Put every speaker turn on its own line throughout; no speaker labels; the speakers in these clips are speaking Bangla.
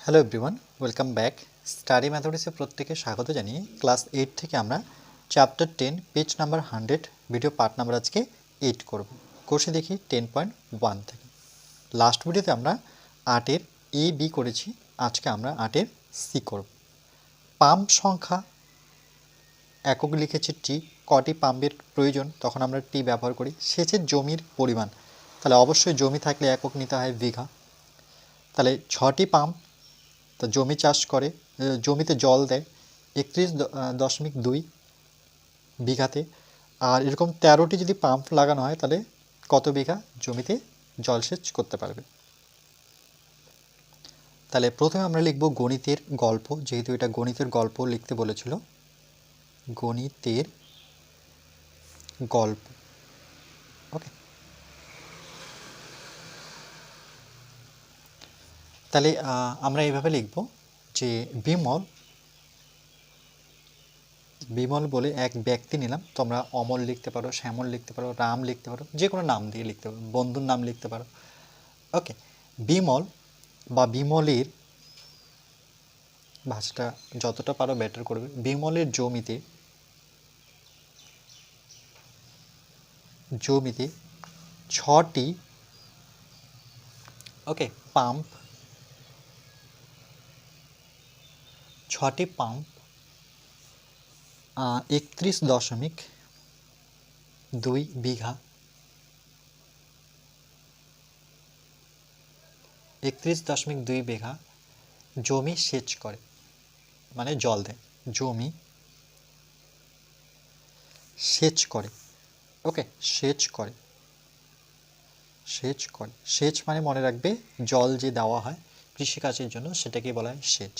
Hello everyone, welcome back. Study ম্যাথমেটিক্সে প্রত্যেকে স্বাগত জানিয়ে ক্লাস 8 থেকে আমরা chapter 10 page number 100 video part number আজকে 8 করব। কোর্সে দেখি 10.1 থেকে। লাস্ট ভিডিওতে আমরা 8-এর এ বি করেছি, আজকে আমরা 8-এর সি করব। পাম্প সংখ্যা একক লিখেছি টি, কটি পাম্পের প্রয়োজন তখন আমরা টি ব্যবহার করি। সেচের জমির পরিমাণ, তাহলে অবশ্যই জমি থাকলে একক নিতে হয় বিঘা। তাহলে 6টি পাম্প তো জমি চাষ করে, জমিতে জল দেয় 31.2 বিঘাতে। আর এরকম 13টি যদি পাম্প লাগানো হয় তাহলে কত বিঘা জমিতে জলসেচ করতে পারবে। তাহলে প্রথমে আমরা লিখব গণিতের গল্প, যেহেতু এটা গণিতের গল্প লিখতে বলেছিল, গণিতের গল্প। ওকে, তাহলে আমরা এইভাবে লিখব যে বিমল বলে এক ব্যক্তি নিলাম। তোমরা অমল লিখতে পারো, শ্যামল লিখতে পারো, রাম লিখতে পারো, যে কোনো নাম দিয়ে লিখতে পারো, বন্ধুর নাম লিখতে পারো। ওকে, বিমল বা বিমলের ভাষাটা যতটা পারো বেটার করবে। বিমলের জমিতে 6টি ওকে পাম্প 31.2 বিঘা 31.2 বিঘা জমি সেচ করে, মানে জল দেয়, জমি সেচ করে। ওকে, সেচ করে, সেচ মানে মনে রাখবে জল যে দেওয়া হয় কৃষিকাজের জন্য সেটাকে বলা হয় সেচ।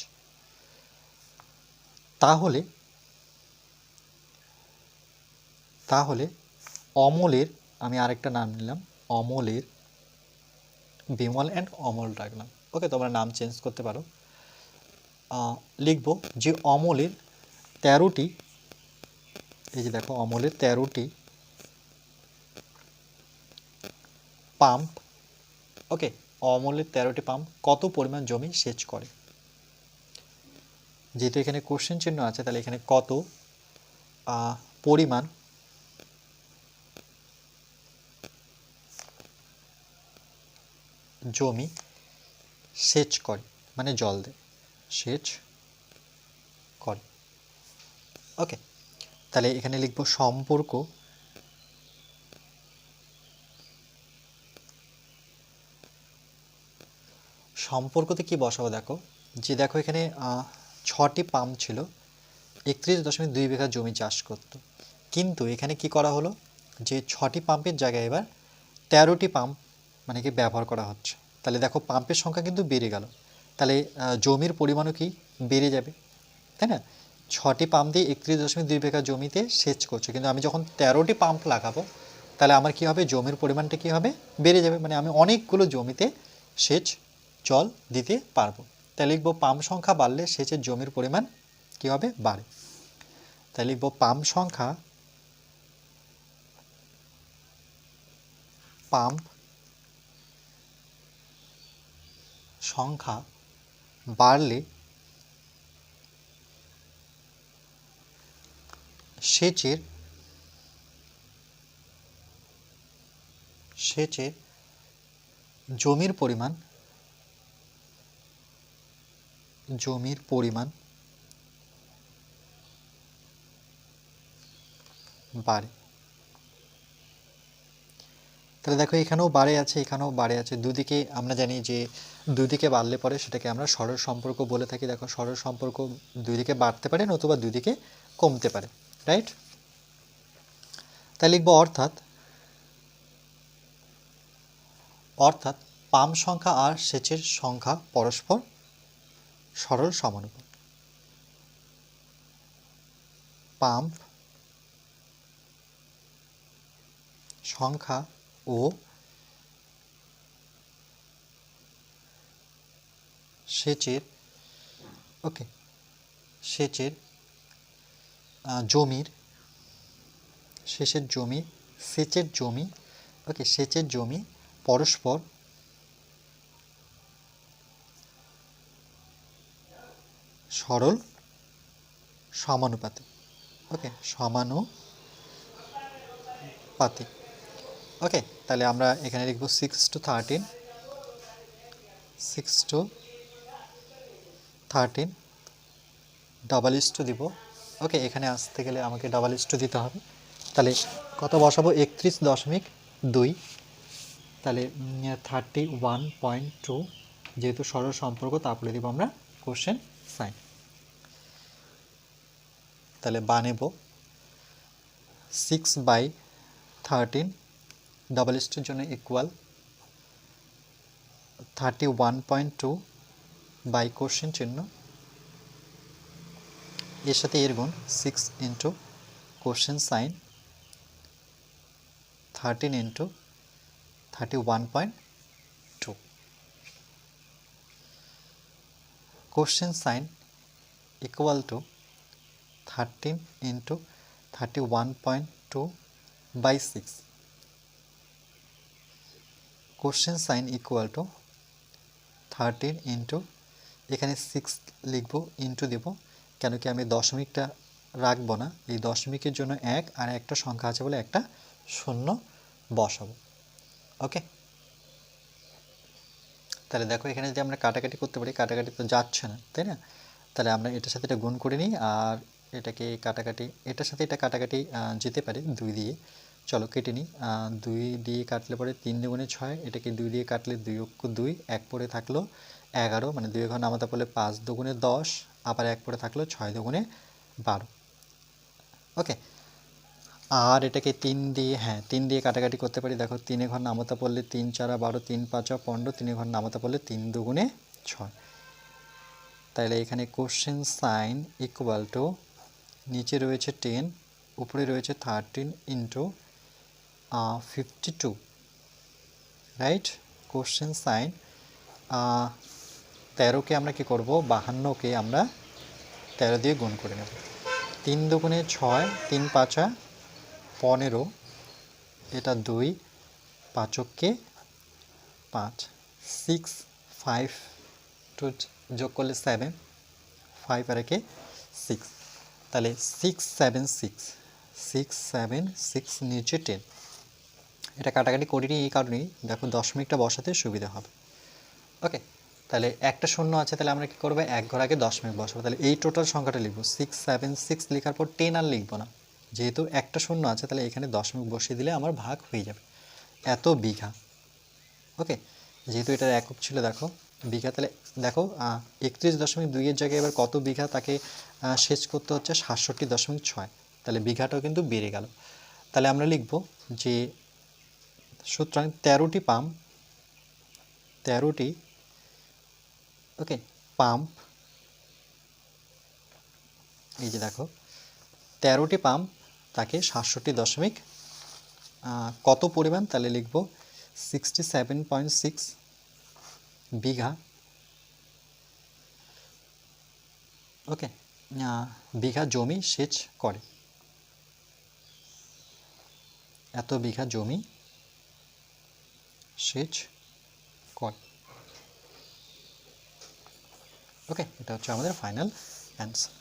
তাহলে অমলের, আমি আরেকটা নাম নিলাম অমলের, বিমল অ্যান্ড অমল রাখলাম। ওকে, তোমরা নাম চেঞ্জ করতে পারো। লিখব যে অমলের 13টি, এই যে দেখো অমলের 13টি পাম্প, ওকে, অমলের 13টি পাম্প কত পরিমাণ জমি সেচ করে। যেহেতু এখানে কোশ্চেন চিহ্ন আছে তাহলে এখানে কত পরিমাণ জমি সেচ করে, মানে জল দেয়, সেচ করে। ওকে, তাহলে এখানে লিখব সম্পর্কতে কি বসাবো দেখো, যে দেখো এখানে 6টি পাম্প ছিল, 31.2 বিঘা জমি চাষ করত, কিন্তু এখানে কি করা হলো যে 6টি পাম্পের জায়গায় এবার 13টি পাম্প মানে কি ব্যবহার করা হচ্ছে। তাহলে দেখো পাম্পের সংখ্যা কিন্তু বেড়ে গেল, তাহলে জমির পরিমাণও কি বেড়ে যাবে, তাই না? 6টি পাম্প দিয়ে 31.2 বিঘা জমিতে সেচ করছে, কিন্তু আমি যখন 13টি পাম্প লাগাবো তাহলে আমার কি হবে, জমির পরিমাণটা কি হবে, বেড়ে যাবে, মানে আমি অনেকগুলো জমিতে সেচ জল দিতে পারবো। তাহলে লিখবো পাম্প সংখ্যা বাড়লে সেচের জমির পরিমাণ কি হবে, বাড়ে। তাহলে লিখবো পাম্প সংখ্যা বাড়লে সেচের জমির পরিমাণ বাড়ে। তাহলে দেখো এখানেও বাড়ে আছে, এখানেও বাড়ে আছে, দুদিকে আমরা জানি যে দুদিকে বাড়লে পরে সেটাকে আমরা সরল সম্পর্ক বলে থাকি। দেখো সরল সম্পর্ক দুদিকে বাড়তে পারে নতুবা দুদিকে কমতে পারে, রাইট? তাই লিখবো অর্থাৎ পাম্প সংখ্যা আর সেচের সংখ্যা পরস্পর সরল সমানুপাত। পাম্প সংখ্যা ও সেচের সেচের জমি পরস্পর সরল সমানুপাতিক। ওকে, সমানুপাতিক। ওকে, তাহলে আমরা এখানে লিখব 6:13, 6:13 ডাবল ইস টু দিব। ওকে, এখানে আসতে গেলে আমাকে ডাবল ইস টু দিতে হবে। তাহলে কত বসাবো? 31.2। তাহলে 31.2, যেহেতু সরল সম্পর্ক, তারপরে দিব আমরা কোশ্চেন সাইন। তাহলে বানাব 6/13 ডাবল ইস টুর জন্য ইকুয়াল 31.2 বাই কোশ্চেন চিহ্ন, এর সাথে এর গুণ 6 into question sign 13 into 31.2। Question sign equal to 13 into 31.2 by 6। Question sign equal to 13 into, এখানে 6 লিখব, ইন্টু দেব, কেন কি আমি দশমিকটা রাখবো না, এই দশমিকের জন্য 1 আর একটা সংখ্যা আছে বলে একটা শূন্য বসাবো। ওকে, তাহলে দেখো এখানে যদি আমরা কাটাকাটি করতে পারি, কাটাকাটি তো যাচ্ছে না, তাই না? তাহলে আমরা এটার সাথে এটা গুণ করে নিই, আর এটাকে কাটাকাটি, এটার সাথে এটা কাটাকাটি যেতে পারে 2 দিয়ে। চলো কেটে নিই। 2 দিয়ে কাটলে পরে 3 দুগুণে 6, এটাকে 2 দিয়ে কাটলে 2 অক্ষ 2, 1 পরে থাকলো 11, মানে 2 ঘর নামাতে পড়লে 5 দুগুণে 10, আবার 1 পরে থাকলো 6 দুগুণে 12। ওকে, আর এটাকে 3 দিয়ে, হ্যাঁ 3 দিয়ে কাটাকাটি করতে পারি। দেখো 3 ঘর নামাতে পড়লে 3 4 12, 3 5 15, 3 ঘর নামাতে পড়লে 3 দুগুণে 6। তাহলে এখানে কোশ্চেন সাইন ইকুয়াল টু, নিচে রয়েছে 10, উপরে রয়েছে 13 ইন্টু 52, রাইট? কোশ্চেন সাইন 13কে আমরা কি করব? 52কে আমরা 13 দিয়ে গুণ করে নেব। 3 দুগুণে 6, 3 5 15, এটা 2, 5কে 5, 6 5 টু যোগ করলে 7, 5 আর একে 6, তাহলে 676 নিচে 10। এটা কাটাকাটি করিনি এই কারণেই, দেখো দশমিকটা বসাতে সুবিধা হবে। ওকে, তাহলে একটা শূন্য আছে, তাহলে আমরা কি করবো? 1 ঘর আগে দশমিক বসাবো। তাহলে এই টোটাল সংখ্যাটা লিখবো 676, লেখার পর 10 আর লিখবো না, যেহেতু একটা শূন্য আছে, তাহলে এখানে দশমিক বসিয়ে দিলে আমার ভাগ হয়ে যাবে। এত বিঘা। ওকে, যেহেতু এটার একক ছিল দেখো বিঘা, তাহলে দেখো 31.2 এর জায়গায় এবার কত বিঘা তাকে সেচ করতে হচ্ছে? 67.6। তাহলে বিঘাটাও কিন্তু বেড়ে গেল। তাহলে আমরা লিখব যে সুতরাং 13টি পাম্প, 13টি ওকে পাম্প, এই যে দেখো 13টি পাম্প তাকে 67 কত পরিমাণ? তাহলে লিখব 67.6 বিঘা। ওকে, বিঘা জমি সেচ করে, এত বিঘা জমি সেচ করে। ওকে, এটা হচ্ছে আমাদের ফাইনাল অ্যান্সার।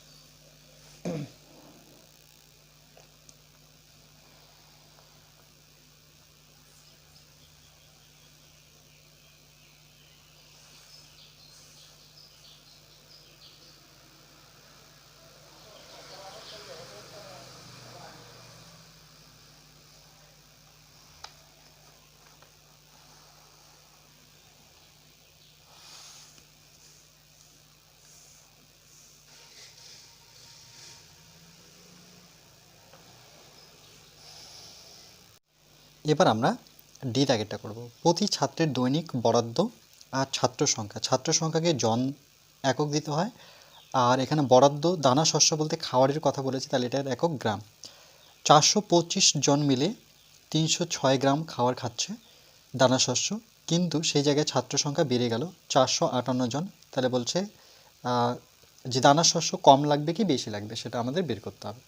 এবার আমরা ডি দাগেরটা করব। প্রতি ছাত্রের দৈনিক বরাদ্দ আর ছাত্র সংখ্যাকে জন একক দিতে হয়, আর এখানে বরাদ্দ দানা শস্য বলতে খাওয়ারের কথা বলেছে, তাহলে এটার একক গ্রাম। 425 জন মিলে 306 গ্রাম খাবার খাচ্ছে দানা শস্য, কিন্তু সেই জায়গায় ছাত্র সংখ্যা বেড়ে গেল 458 জন। তাহলে বলছে যে দানা শস্য কম লাগবে কি বেশি লাগবে সেটা আমাদের বের করতে হবে।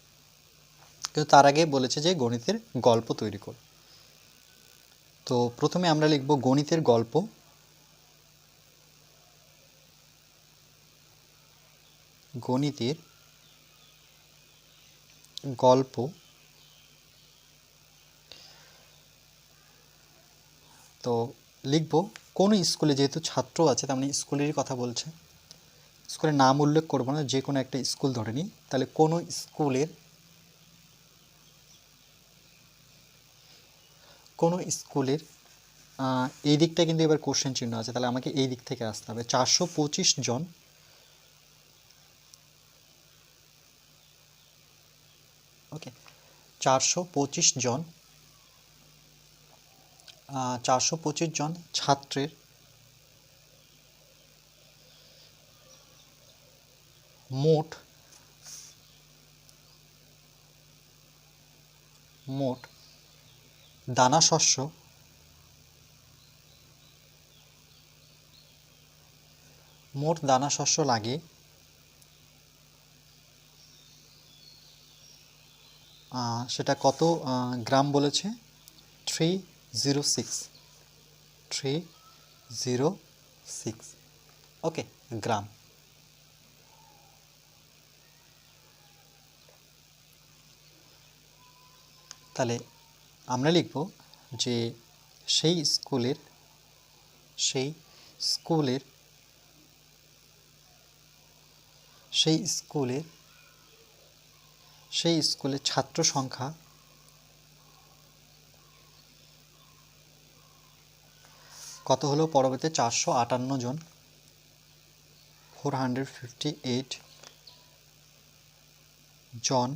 কিন্তু তার আগে বলেছে যে গণিতের গল্প তৈরি করো। তো প্রথমে আমরা লিখব গণিতের গল্প। গণিতের গল্প তো লিখব কোন স্কুলে, যেহেতু ছাত্র আছে তার মানে স্কুলেরই কথা বলছে, স্কুলের নাম উল্লেখ করব না, যে কোনো একটা স্কুল ধরে নিই। তাহলে কোনো স্কুলের এই দিকটা কিন্তু এবার কোশ্চেন চিহ্ন আছে, তাহলে আমাকে এই দিক থেকে আসতে হবে। 425 জন ওকে 425 জন 425 জন ছাত্রের মোট দানা শস্য লাগে সেটা কত গ্রাম বলেছে? 306 ওকে গ্রাম। তাহলে আমরা লিখব যে সেই স্কুলের ছাত্র সংখ্যা কত হলো? পরবর্তীতে 458 জন, 458 জন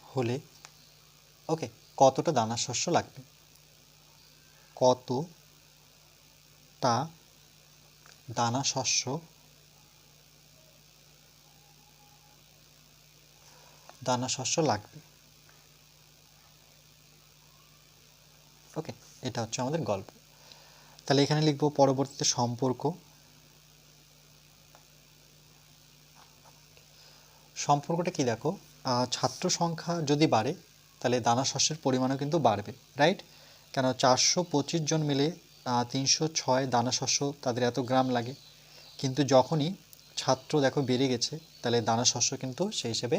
হলে ওকে কতটা দানা শস্য লাগবে? কতটা দানা শস্য লাগবে? ওকে, এটা হচ্ছে আমাদের গল্প। তাহলে এখানে লিখব পরবর্তীতে সম্পর্কটা কি দেখো, ছাত্র সংখ্যা যদি বাড়ে তাহলে দানা শস্যের পরিমাণও কিন্তু বাড়বে, রাইট? কেন 425 জন মিলে 306 দানা শস্য, তাদের এত গ্রাম লাগে। কিন্তু যখনই ছাত্র দেখো বেড়ে গেছে তাহলে দানা শস্য কিন্তু সেই হিসেবে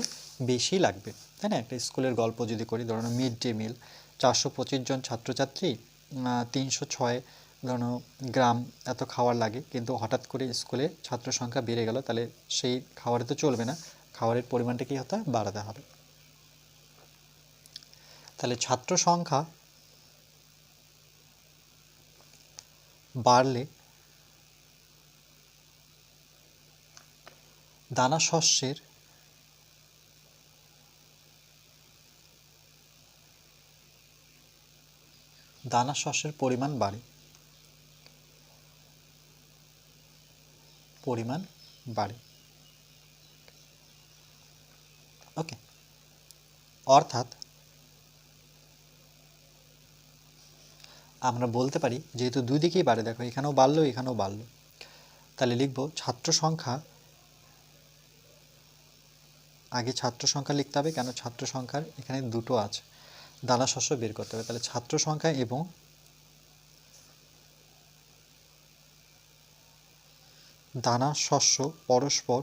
বেশি লাগবে, তাই না? একটা স্কুলের গল্প যদি করি, ধরুন মিড ডে মিল, 425 জন ছাত্রছাত্রী, 306 ধরুন গ্রাম এত খাবার লাগে, কিন্তু হঠাৎ করে স্কুলে ছাত্র সংখ্যা বেড়ে গেল, তাহলে সেই খাবারে তো চলবে না, খাবারের পরিমাণটা কি হতে হবে? বাড়াতে হবে। তাহলে ছাত্র সংখ্যা বাড়লে দানা শস্যের পরিমাণ বাড়ে, ওকে। অর্থাৎ আমরা বলতে পারি, যেহেতু দুই দিকেই বাড়ে, দেখো এখানেও বাড়লো এখানেও বাড়লো, তাহলে লিখব ছাত্র সংখ্যা, আগে ছাত্র সংখ্যা লিখতে হবে, কেন ছাত্র সংখ্যার এখানে দুটো আছে, দানা শস্য বের করতে হবে। তাহলে ছাত্র সংখ্যা এবং দানা শস্য পরস্পর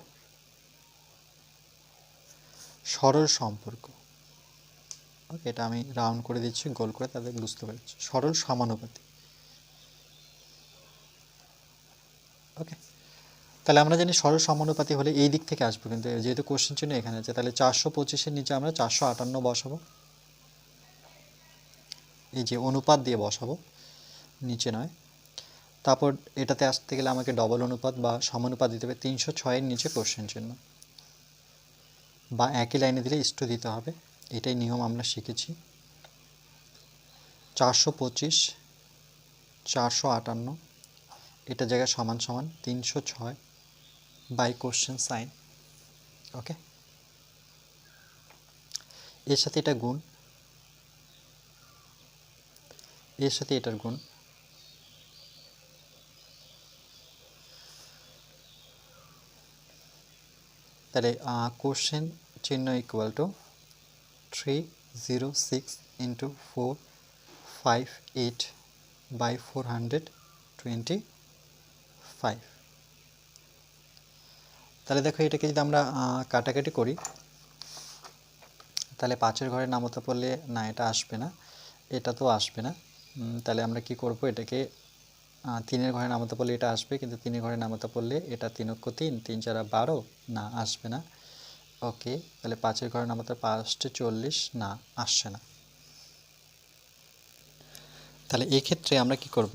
সরল সম্পর্ক, ওকে, এটা আমি রাউন্ড করে দিচ্ছি গোল করে, তাদের বুঝতে পেরেছি, সরল সমানুপাতি, ওকে। তাহলে আমরা জানি সরল সমানুপাতি হলে এই দিক থেকে আসবো, কিন্তু যেহেতু কোশ্চেন চিহ্ন এখানে আছে, তাহলে 425-এর নিচে আমরা 458 বসাবো, এই যে অনুপাত দিয়ে বসাবো, নিচে নয়। তারপর এটাতে আসতে গেলে আমাকে ডবল অনুপাত বা সমানুপাত দিতে হবে, 306-এর নিচে কোশ্চেন চিহ্ন, বা একই লাইনে দিলে ইস্টু দিতে হবে, এটাই নিয়ম আমরা শিখেছি। 425 458 এটা জায়গায় সমান সমান 306 বাই কোশ্চেন সাইন, ওকে। এর সাথে এটা গুণ, এর সাথে এটার গুণ, তাহলে কোশ্চেন চিহ্ন ইকুয়াল টু 306 ইন্টু 458 বাই 425, তাহলে দেখো এটাকে যদি আমরা কাটাকাটি করি, তাহলে 5-এর ঘরে নামতা পড়লে না, এটা আসবে না, এটা তো আসবে না। তাহলে আমরা কি করব, এটাকে 3-এর ঘরে নামতা পড়লে এটা আসবে, কিন্তু 3-এর ঘরে নামতা পড়লে এটা 3 অক্ষ 3, 3 4 12, না আসবে না। ওকে, তাহলে 5-এর ঘরে নামতা 5 40, না আসছে না। তাহলে এই ক্ষেত্রে আমরা কি করব,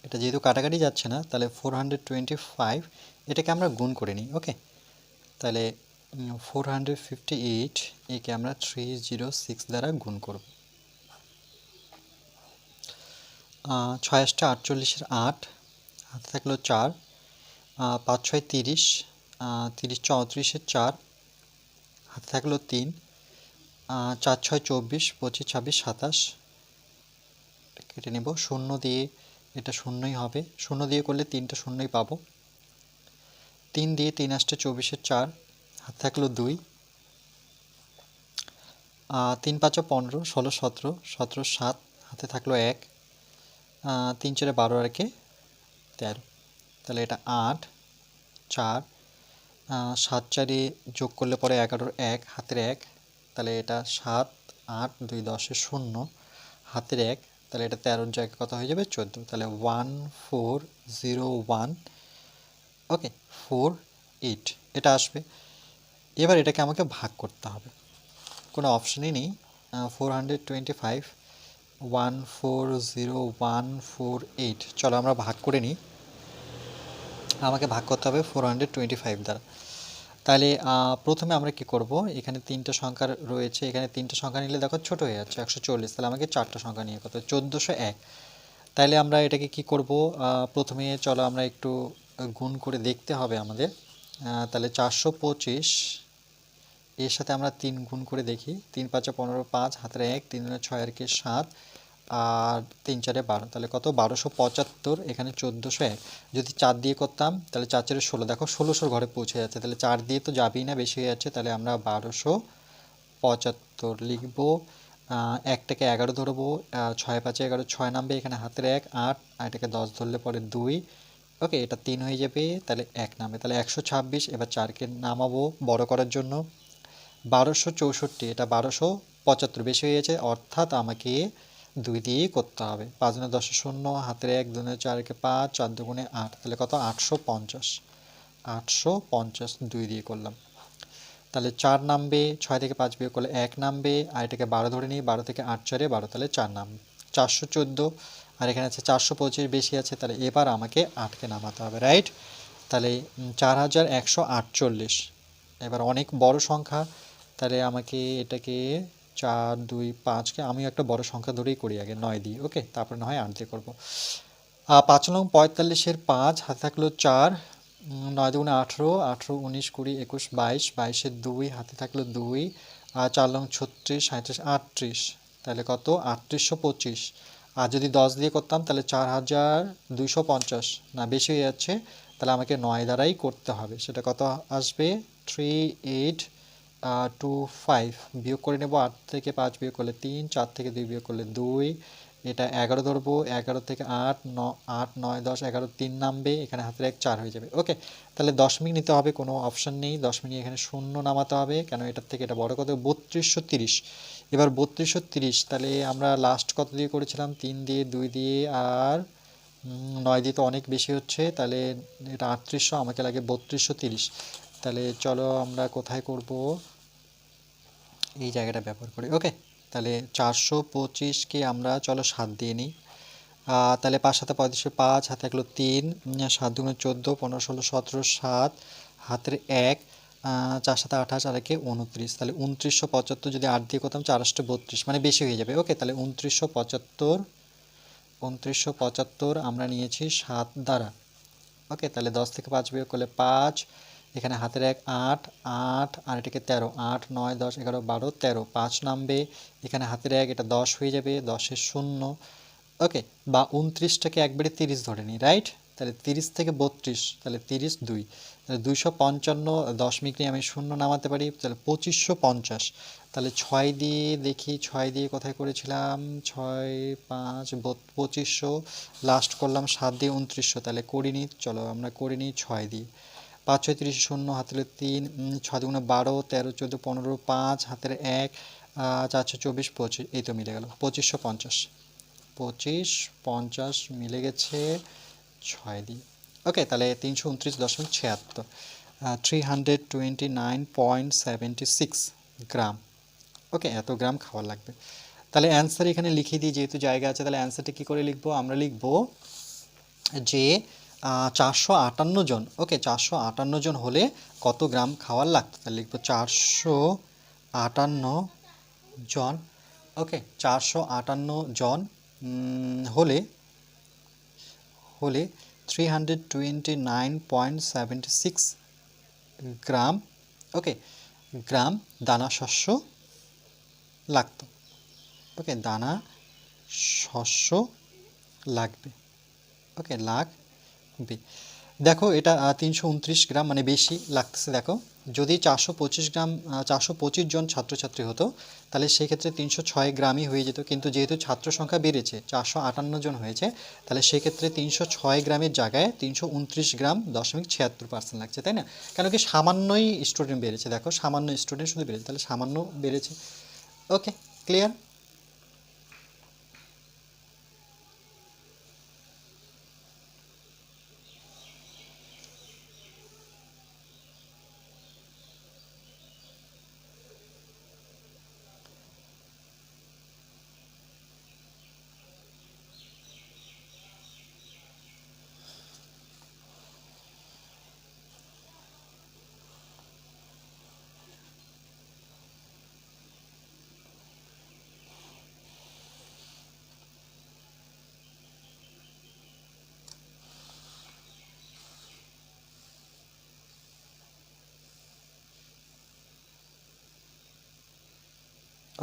এটা যেহেতু কাটাকাটি যাচ্ছে না, তাহলে 425 এটাকে আমরা গুণ করে নিই। ওকে, তাহলে 458 একে আমরা 306 দ্বারা গুণ করব। 6 × 48 8, হাতে থাকলো 4, 5 6 30, 30 34 4, হাতে থাকলো 3, 4 6 24, 25 26 27, কেটে নেব। 0 দিয়ে এটা শূন্যই হবে, 0 দিয়ে করলে 3টা শূন্যই পাবো। 3 দিয়ে 3 8 24 4, হাতে থাকলো 2, 3 5 15, 16 17, 17 7, হাতে থাকলো 1, 3 4 12 আর একে 13, তাহলে এটা 8 4, 7 4 যোগ করলে পরে 11 1, হাতের 1, তাহলে এটা 7 8 2 10 0, হাতের 1, তাহলে এটা 13-র জায়গায় কত হয়ে যাবে 14, তাহলে 1401, ওকে 48 এটা আসবে। এবার এটাকে আমাকে ভাগ করতে হবে, কোনো অপশনই নেই। 425 140148, চলো আমরা ভাগ করে নিই। আমাকে ভাগ করতে হবে 425 দ্বারা। তাহলে প্রথমে আমরা কি করব, এখানে 3টা সংখ্যা রয়েছে, এখানে 3টা সংখ্যা নিলে দেখো ছোট হয়ে যাচ্ছে 140, তাহলে আমাকে 4টা সংখ্যা নিয়ে কত 1401। তাহলে আমরা এটাকে কি করব, প্রথমে চলো আমরা একটু গুণ করে দেখতে হবে আমাদের। তাহলে 425 এর সাথে আমরা 3 গুণ করে দেখি, 3 5 15 5, হাতের 1, 3 6 আর কি 7, আর 3 4 12, তাহলে কত 1275, এখানে 1401। যদি 4 দিয়ে করতাম তাহলে 4 4 16, দেখো 1600 ঘরে পৌঁছে যাচ্ছে, তাহলে 4 দিয়ে তো যাবেই না, বেশি হয়ে যাচ্ছে, তাহলে আমরা 1275 লিখব। একটাকে 11 ধরবো, 6 5 11, 6 নামবে, এখানে হাতের 1 8, আর এটাকে 10 ধরলে পরে 2, ওকে এটা 3 হয়ে যাবে, তাহলে 1 নামবে, তাহলে 126। এবার 4কে নামাবো বড় করার জন্য, 1264, এটা 1275 বেশি হয়ে গেছে, অর্থাৎ আমাকে 2 দিয়েই করতে হবে। 5 × 10 0, হাতের 1, 2 × 4 5, 4 2 8, তাহলে কত 850, 850 2 দিয়ে করলাম। তাহলে 4 নামবে, 6 থেকে 5 বিয়োগ করলে 1 নামবে, আর এটাকে 12 ধরে নিই, 12 থেকে 8 4 12, তাহলে 4 নামবে 414, আর এখানে আছে 425 বেশি আছে, তাহলে এবার আমাকে 8কে নামাতে হবে, রাইট। তাহলে 4148, এবার অনেক বড় সংখ্যা, তাহলে আমাকে এটাকে 4 2 5কে আমি একটা বড় সংখ্যা ধরেই করি আগে 9 দিয়ে, ওকে তারপরে না হয় 8 দিয়ে করবো। 5 নং 45-এর 5, হাতে থাকলো 4, 9 2 18, 18 19 20 21 22, 22-এর 2, হাতে থাকলো 2, আর 4 নং 36 37 38, তাহলে কত 3825। আর যদি 10 দিয়ে করতাম তাহলে 4250, না বেশি হয়ে যাচ্ছে, তাহলে আমাকে 9 দ্বারাই করতে হবে, সেটা কত আসবে 3825। বিয়োগ করে নেব, 8 থেকে 5 বিয়োগ করলে 3, 4 থেকে 2 বিয়োগ করলে 2, এটা 11 ধরবো, 11 থেকে 8 8 9 10 11, 3 নামবে, এখানে হাতের 1 4 হয়ে যাবে, ওকে। তাহলে দশমিক নিতে হবে, কোনো অপশন নেই, দশমিক এখানে শূন্য নামাতে হবে, কেন এটার থেকে এটা বড় কত 3230। এবার 3230, তাহলে আমরা লাস্ট কত দিয়ে করেছিলাম 3 দিয়ে 2 দিয়ে আর 9 দিয়ে তো অনেক বেশি হচ্ছে, তাহলে এটা 3800, আমাকে লাগে 3230। তাহলে চলো আমরা কোথায় করব, এই জায়গাটা ব্যবহার করি, ওকে। তাহলে 425কে আমরা চলো 7 দিয়ে নিই, তাহলে 5 7 35, 5 হাতে থাকলো 3, 7 2 14, 15 16 17 7, হাতের 1, 4 7 28 আর একে 29, তাহলে 2975 যদি 8 দিয়ে করতাম 4 8 32, মানে বেশি হয়ে যাবে, ওকে। তাহলে 2975 আমরা নিয়েছি 7 দ্বারা, ওকে। তাহলে 10 থেকে 5 বিয়োগ করলে 5, এখানে হাতের 1 8 8, আর এটাকে 13, 8 9 10 11 12 13, 5 নামবে, এখানে হাতের 1, এটা 10 হয়ে যাবে, 10-এর 0, ওকে। বা 29টাকে একবারে 30 ধরে নিই, রাইট। তাহলে 30 থেকে 32, তাহলে 30 2, তাহলে 255, দশমিক নিয়ে আমি 0 নামাতে পারি, তাহলে 2550। তাহলে 6 দিয়ে দেখি, 6 দিয়ে কোথায় করেছিলাম, 6 5 2500, লাস্ট করলাম 7 দিয়ে 2900, তাহলে করিনি, চলো আমরা করিনি 6 দিয়ে। 5 6 30 শূন্য হাতের 3 6 দুগুণে 12 13 14 15 5 হাতের 1 424 25 এই তো মিলে গেল 2550 2550 মিলে গেছে 6 দিয়ে। ওকে, তাহলে 329.76 329.76 গ্রাম। ওকে, এত গ্রাম খাওয়ার লাগবে। তাহলে অ্যান্সার এখানে লিখে দিই, যেহেতু জায়গা আছে তাহলে অ্যান্সারটা কী করে লিখবো? আমরা লিখবো যে 458 জন। ওকে, 458 জন হলে কত গ্রাম খাওয়ার লাগতো? তাহলে লিখবো 458 জন। ওকে, 458 জন হলে 329.76 গ্রাম, ওকে, গ্রাম দানা শস্য লাগতো। ওকে, দানা শস্য লাগবে। ওকে, লাগবে। দেখো এটা 329 গ্রাম মানে বেশি লাগতেছে। দেখো যদি 425 গ্রাম 425 জন ছাত্রছাত্রী হতো তাহলে সেক্ষেত্রে 306 গ্রামই হয়ে যেত, কিন্তু যেহেতু ছাত্র সংখ্যা বেড়েছে 458 জন হয়েছে, তাহলে সেক্ষেত্রে 306 গ্রামের জায়গায় 329 গ্রাম 0.76% লাগছে, তাই না? কেন কি সামান্যই স্টুডেন্ট বেড়েছে, দেখো সামান্য স্টুডেন্ট শুধু বেড়েছে, তাহলে সামান্য বেড়েছে। ওকে, ক্লিয়ার?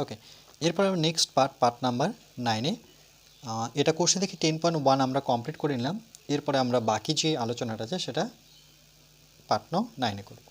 ওকে, এরপর আমরা নেক্সট পার্ট নাম্বার 9-এ এটা কোর্সে দেখি 10.1 আমরা কমপ্লিট করে নিলাম। এরপরে আমরা বাকি যে আলোচনাটা আছে সেটা পার্ট 9-এ করব।